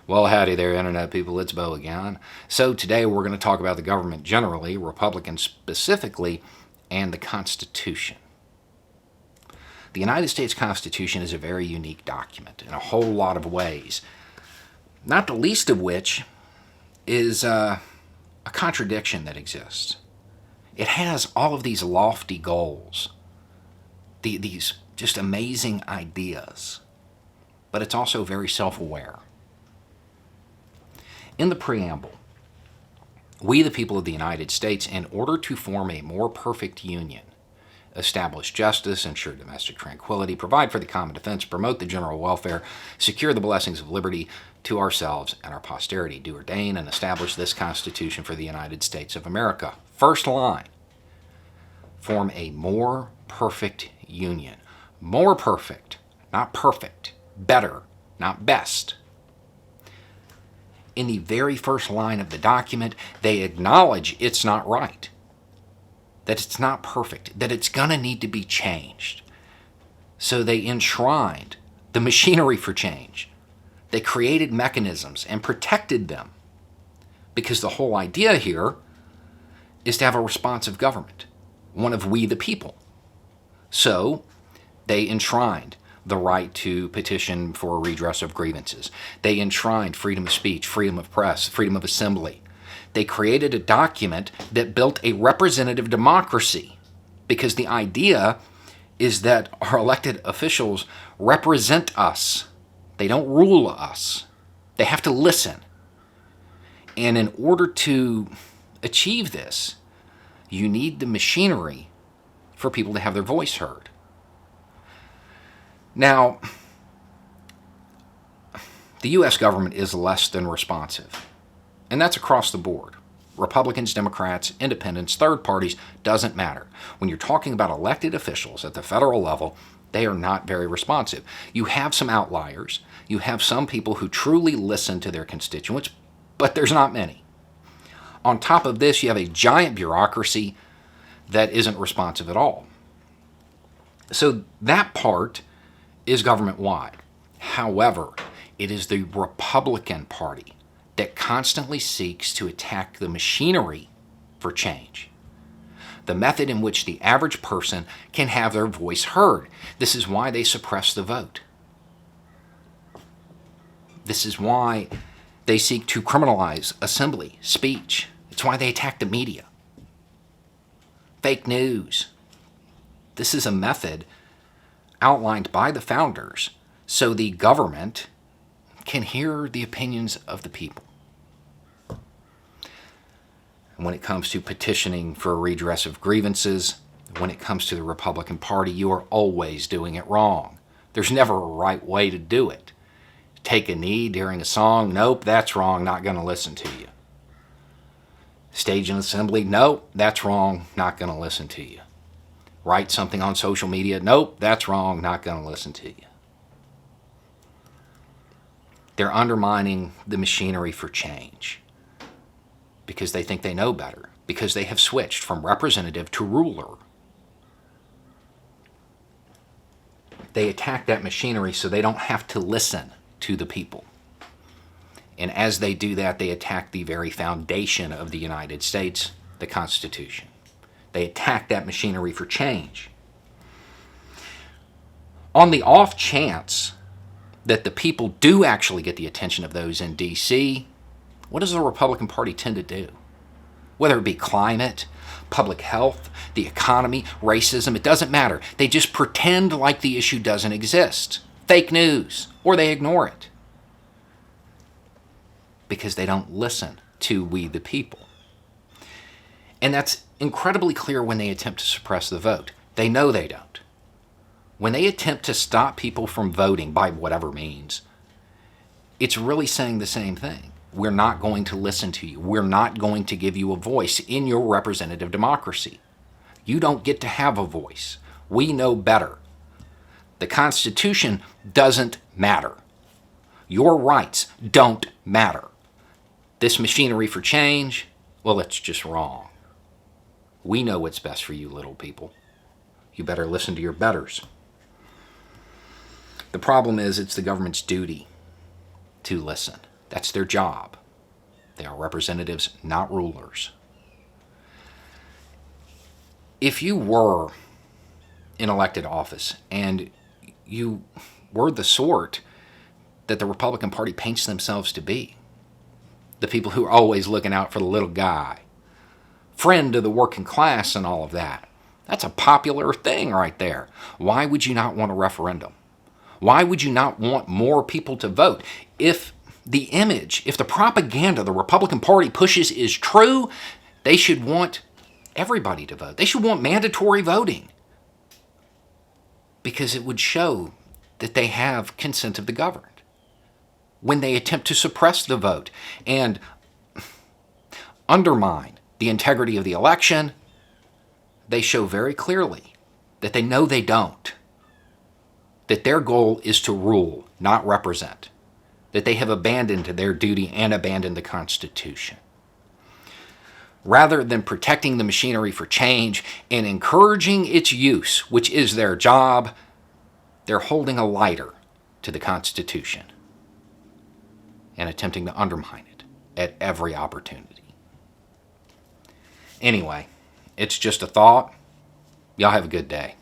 Well, howdy there, Internet people. It's Bo again. So, today we're going to talk about the government generally, Republicans specifically, and the Constitution. The United States Constitution is a very unique document in a whole lot of ways, not the least of which is a contradiction that exists. It has all of these lofty goals, these just amazing ideas, but it's also very self aware. In the preamble, we, the people of the United States, in order to form a more perfect union, establish justice, ensure domestic tranquility, provide for the common defense, promote the general welfare, secure the blessings of liberty to ourselves and our posterity, do ordain and establish this Constitution for the United States of America. First line, form a more perfect union. More perfect, not perfect. Better, not best. In the very first line of the document, they acknowledge it's not right, that it's not perfect, that it's going to need to be changed. So they enshrined the machinery for change. They created mechanisms and protected them, because the whole idea here is to have a responsive government, one of we the people. So they enshrined the right to petition for redress of grievances. They enshrined freedom of speech, freedom of press, freedom of assembly. They created a document that built a representative democracy, because the idea is that our elected officials represent us. They don't rule us. They have to listen. And in order to achieve this, you need the machinery for people to have their voice heard. Now, the U.S. government is less than responsive, and that's across the board. Republicans, Democrats, independents, third parties, doesn't matter. When you're talking about elected officials at the federal level, they are not very responsive. You have some outliers. You have some people who truly listen to their constituents, but there's not many. On top of this, you have a giant bureaucracy that isn't responsive at all. So that part is government-wide. However, it is the Republican Party that constantly seeks to attack the machinery for change, the method in which the average person can have their voice heard. This is why they suppress the vote. This is why they seek to criminalize assembly, speech. It's why they attack the media. Fake news. This is a method outlined by the founders so the government can hear the opinions of the people. And when it comes to petitioning for a redress of grievances, when it comes to the Republican Party, you are always doing it wrong. There's never a right way to do it. Take a knee during a song, nope, that's wrong, not going to listen to you. Stage an assembly, nope, that's wrong, not going to listen to you. Write something on social media, nope, that's wrong, not going to listen to you. They're undermining the machinery for change because they think they know better, because they have switched from representative to ruler. They attack that machinery so they don't have to listen to the people. And as they do that, they attack the very foundation of the United States, the Constitution. They attack that machinery for change. On the off chance that the people do actually get the attention of those in D.C., what does the Republican Party tend to do? Whether it be climate, public health, the economy, racism, it doesn't matter. They just pretend like the issue doesn't exist. Fake news, or they ignore it. Because they don't listen to we the people. And that's incredibly clear when they attempt to suppress the vote. They know they don't. When they attempt to stop people from voting by whatever means, it's really saying the same thing. We're not going to listen to you. We're not going to give you a voice in your representative democracy. You don't get to have a voice. We know better. The Constitution doesn't matter. Your rights don't matter. This machinery for change, well, it's just wrong. We know what's best for you, little people. You better listen to your betters. The problem is it's the government's duty to listen. That's their job. They are representatives, not rulers. If you were in elected office and you were the sort that the Republican Party paints themselves to be, the people who are always looking out for the little guy, friend of the working class and all of that, that's a popular thing right there. Why would you not want a referendum? Why would you not want more people to vote? If the image, if the propaganda the Republican Party pushes is true, they should want everybody to vote. They should want mandatory voting, because it would show that they have consent of the governed. When they attempt to suppress the vote and undermine the integrity of the election, they show very clearly that they know they don't. That their goal is to rule, not represent. That they have abandoned their duty and abandoned the Constitution. Rather than protecting the machinery for change and encouraging its use, which is their job, they're holding a lighter to the Constitution and attempting to undermine it at every opportunity. Anyway, it's just a thought. Y'all have a good day.